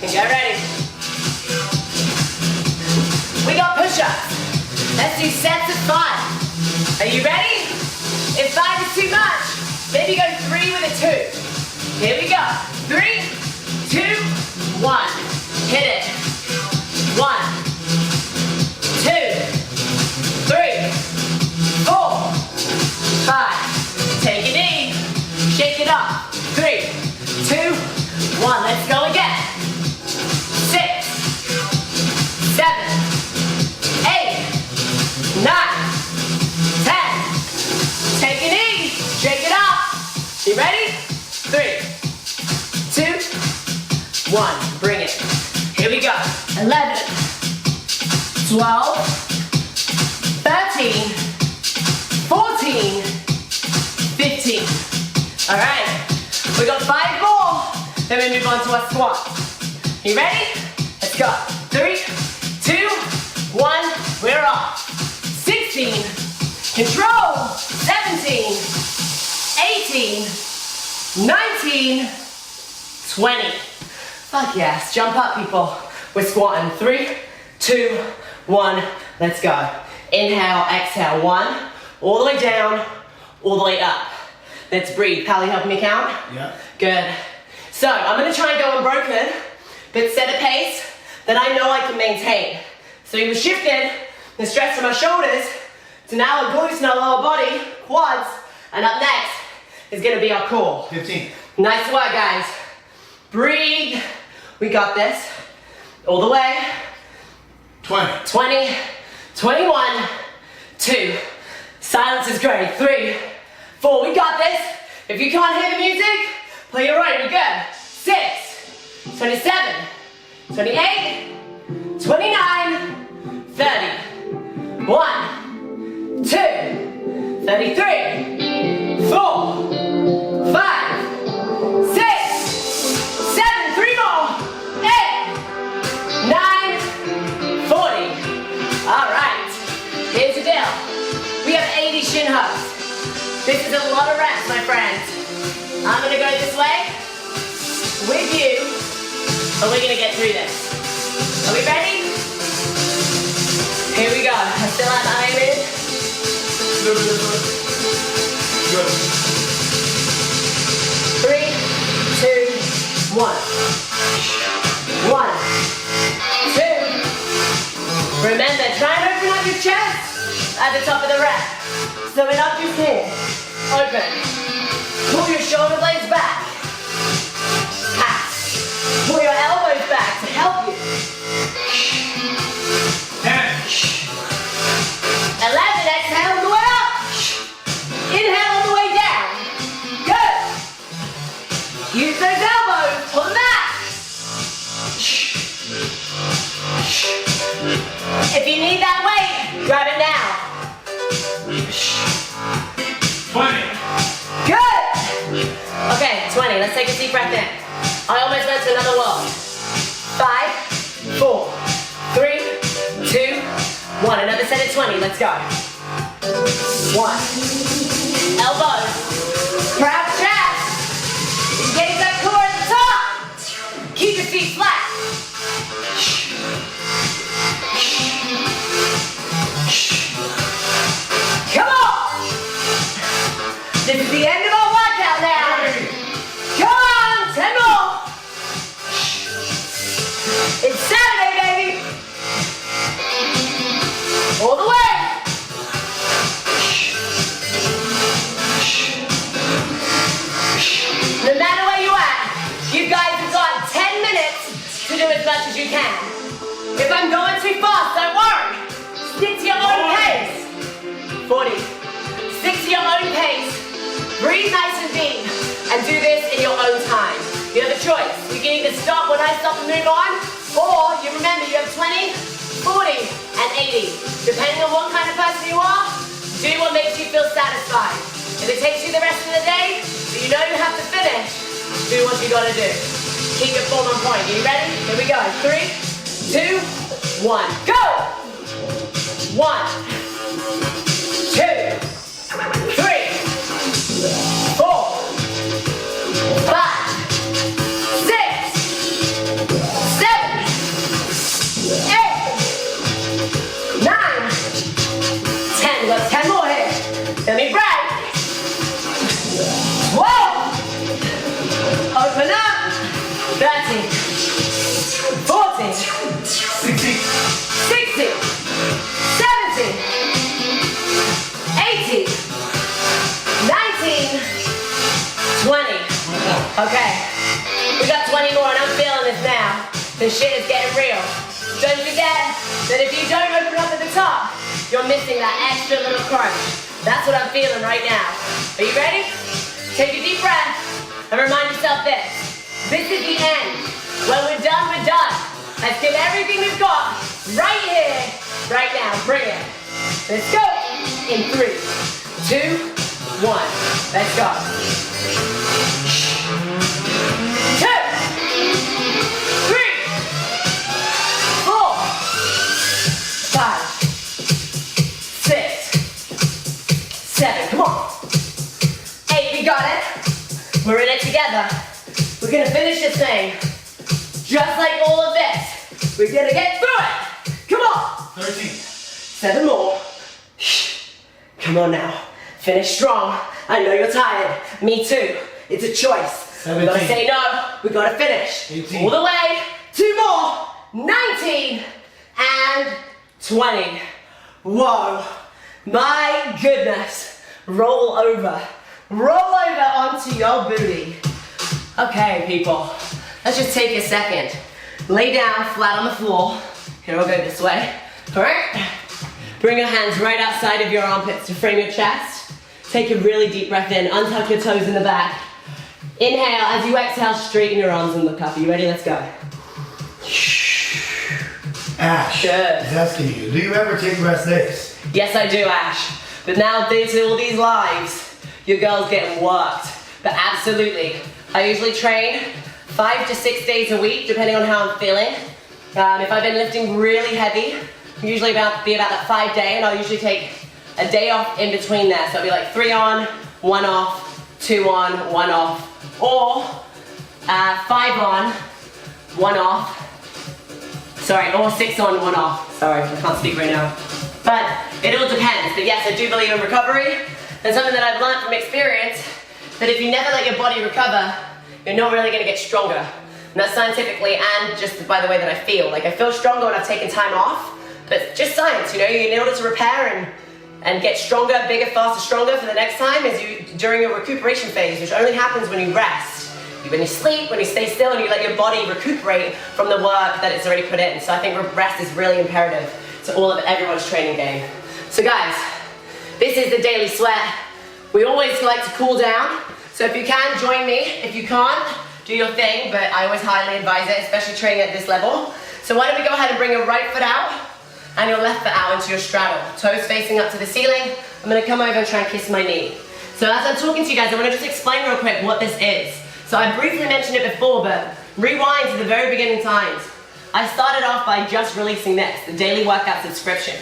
and get ready. We got push-ups. Let's do sets of 5. Are you ready? If 5 is too much, maybe go 3 with a 2. Here we go. 3, 2, 1. Hit it. 1, 2, 3, 4, 5. Take a knee. Shake it up. 3, 2, 1. Let's go again. 6, 7, 1. Bring it. Here we go. 11, 12, 13, 14, 15. All right, we got 5 more. Then we move on to our squat. You ready? Let's go. 3, 2, 1, we're off. 16, control. 17, 18, 19, 20. Fuck yes, jump up people. We're squatting. 3, 2, 1, let's go. Inhale, exhale, 1, all the way down, all the way up. Let's breathe. Pally, help me count? Yeah. Good. So, I'm gonna try and go unbroken, but set a pace that I know I can maintain. So we've shifted the stress from our shoulders to now our glutes and our lower body, quads, and up next is gonna be our core. 15. Nice work, guys. Breathe. We got this. All the way. 20. 20, 21, 2. Silence is great. 3, 4. We got this. If you can't hear the music, play your own. We're good. 6, 27, 28, 29, 30. 1, 2, 33, 4, 5, 6, 7, 3 more, 8, 9, 40. All right, here's the deal. We have 80 shin hugs. This is a lot of reps, my friends. I'm gonna go this way with you, and we're gonna get through this. Are we ready? Here we go. I still have my eyelid. Good. 3, 2, 1. 1, 2. Remember, try and open up your chest at the top of the rep. So we're not just here. Open. Pull your shoulder blades back. Pass. Pull your elbows back to help you. 10, 11, exhale on the way up. Inhale on the way down. Good. Use those elbows, pull them back. If you need that weight, grab it now. 20, Good. Okay, 20, let's take a deep breath in. I almost went to another wall. 5, 4, 3, 2, 1. Another set of 20, let's go. 1. Elbows. Proud chest. Engage that core at the top. Keep your feet flat. Come on. This is the end of our workout now. Come on, 10 more. It's Saturday, baby. All the way. No matter where you at, you guys have got 10 minutes to do as much as you can. If I'm going too fast, don't worry. Stick to your own pace. 40. Stick to your own pace. Breathe nice and deep. And do this in your own time. You have a choice. You can either stop when I stop and move on, or you remember you have 20, 40, and 80. Depending on what kind of person you are, do what makes you feel satisfied. If it takes you the rest of the day, but you know you have to finish, do what you gotta do. Keep your form on point. Are you ready? Here we go. 3, 2, 1. Go! 1, 2, 3, 4, 5, 6, 7, 8, 9, 10. We got 10 more here. Let me break. 12. Open up. 13, 14, 60. 16, 17, 18, 19, 20. Okay, we got 20 more and I'm feeling this now. This shit is getting real. Don't forget that if you don't open up at the top, you're missing that extra little crunch. That's what I'm feeling right now. Are you ready? Take a deep breath and remind yourself this. This is the end. When we're done, we're done. Let's give everything we've got right here, right now. Bring it. Let's go. In 3, 2, 1. Let's go. 2, 3, 4, 5, 6, 7. Come on. 8, we got it. We're in it together. We're gonna finish this thing. Just like all of this. We're gonna get through it. Come on. 13. 7 more. Come on now. Finish strong. I know you're tired. Me too. It's a choice. 17. We gotta say no. We gotta finish. 18. All the way. 2 more. 19 and 20. Whoa. My goodness. Roll over. Roll over onto your booty. Okay, people. Let's just take a second. Lay down flat on the floor. Here, we'll go this way. All right? Bring your hands right outside of your armpits to frame your chest. Take a really deep breath in. Untuck your toes in the back. Inhale. As you exhale, straighten your arms and look up. Are you ready? Let's go. Ash Good. is asking you, do you ever take rest days? Yes, I do, Ash. But now, due to all these lives, your girl's getting worked. But absolutely. I usually train 5 to 6 days a week, depending on how I'm feeling. If I've been lifting really heavy, usually be about that 5 day, and I'll usually take a day off in between there. So it'll be like 3 on, 1 off, 2 on, 1 off, or 5 on, 1 off. Sorry, or 6 on, 1 off. Sorry, I can't speak right now. But it all depends. But yes, I do believe in recovery. And something that I've learned from experience, that if you never let your body recover, you're not really gonna get stronger. And that's scientifically and just by the way that I feel. Like I feel stronger when I've taken time off, but just science, you know, in order to repair and get stronger, bigger, faster, stronger for the next time is during your recuperation phase, which only happens when you rest. When you sleep, when you stay still and you let your body recuperate from the work that it's already put in. So I think rest is really imperative to everyone's training game. So guys, this is the daily sweat. We always like to cool down. So if you can, join me. If you can't, do your thing, but I always highly advise it, especially training at this level. So why don't we go ahead and bring your right foot out and your left foot out into your straddle. Toes facing up to the ceiling. I'm gonna come over and try and kiss my knee. So as I'm talking to you guys, I wanna just explain real quick what this is. So I briefly mentioned it before, but rewind to the very beginning times. I started off by just releasing this, the daily workout subscription,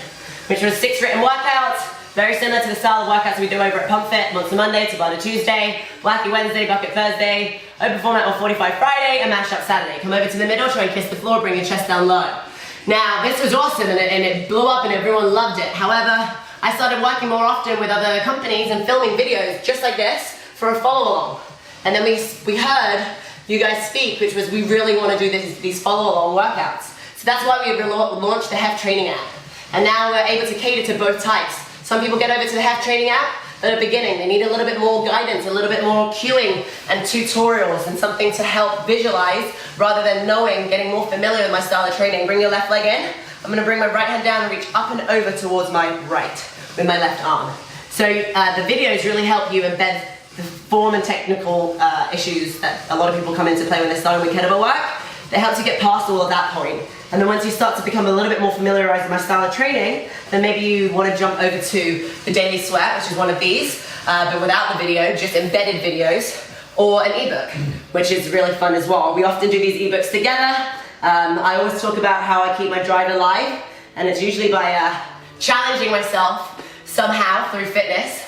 which was 6 written workouts, very similar to the style of workouts we do over at Pump Fit, Monster Monday, Tabata Tuesday, Wacky Wednesday, Bucket Thursday, Open Format or 45 Friday, and Mash Up Saturday. Come over to the middle, try and kiss the floor, bring your chest down low. Now, this was awesome and it blew up and everyone loved it. However, I started working more often with other companies and filming videos just like this for a follow along. And then we heard you guys speak, which was we really want to do these follow-along workouts. So that's why we launched the HEF Training App. And now we're able to cater to both types. Some people get over to the HEF Training App that are beginning. They need a little bit more guidance, a little bit more cueing and tutorials and something to help visualize rather than knowing, getting more familiar with my style of training. Bring your left leg in. I'm going to bring my right hand down and reach up and over towards my right with my left arm. So the videos really help you embed the form and technical issues that a lot of people come into play when they're starting with kettlebell work. They help to get past all of that point. And then once you start to become a little bit more familiarized with my style of training, then maybe you want to jump over to the Daily Sweat, which is one of these, but without the video, just embedded videos, or an ebook, which is really fun as well. We often do these ebooks together. I always talk about how I keep my drive alive, and it's usually by challenging myself somehow through fitness,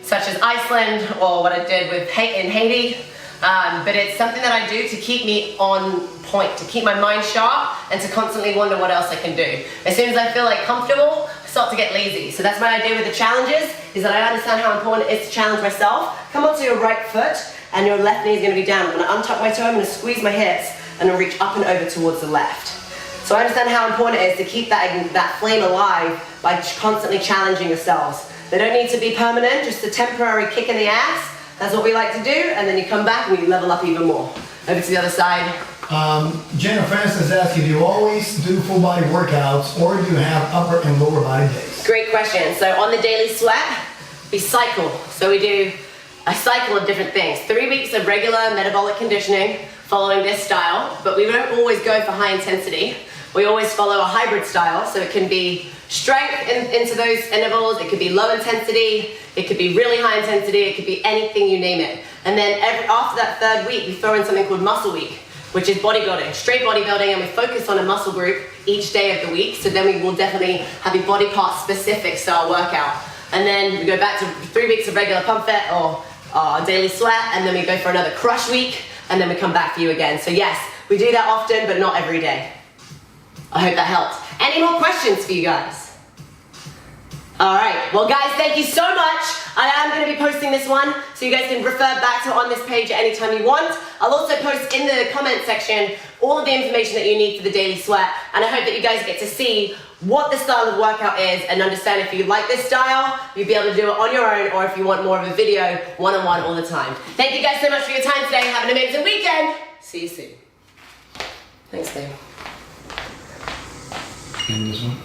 such as Iceland or what I did in Haiti. But it's something that I do to keep me on point, to keep my mind sharp and to constantly wonder what else I can do. As soon as I feel like comfortable, I start to get lazy. So that's my idea with the challenges, is that I understand how important it is to challenge myself. Come onto your right foot and your left knee is going to be down. I'm going to untuck my toe, I'm going to squeeze my hips and then reach up and over towards the left. So I understand how important it is to keep that flame alive by constantly challenging yourselves. They don't need to be permanent, just a temporary kick in the ass. That's what we like to do, and then you come back and we level up even more. Over to the other side. Jenna Francis asks you, do you always do full body workouts or do you have upper and lower body days? Great question. So on the Daily Sweat, we cycle. So we do a cycle of different things. 3 weeks of regular metabolic conditioning, following this style, but we don't always go for high intensity. We always follow a hybrid style, so it can be strength into those intervals, it could be low intensity, it could be really high intensity, it could be anything, you name it. And then after that third week, we throw in something called muscle week, which is bodybuilding, straight bodybuilding, and we focus on a muscle group each day of the week, so then we will definitely have a body part specific style workout. And then we go back to 3 weeks of regular pump fit or daily sweat, and then we go for another crush week, and then we come back for you again. So yes, we do that often, but not every day. I hope that helped. Any more questions for you guys? All right, well guys, thank you so much. I am going to be posting this one, so you guys can refer back to it on this page at any time you want. I'll also post in the comment section all of the information that you need for the daily sweat, and I hope that you guys get to see what the style of workout is and understand if you like this style, you'll be able to do it on your own, or if you want more of a video, one-on-one all the time. Thank you guys so much for your time today. Have an amazing weekend. See you soon. Thanks, Dave. And this one.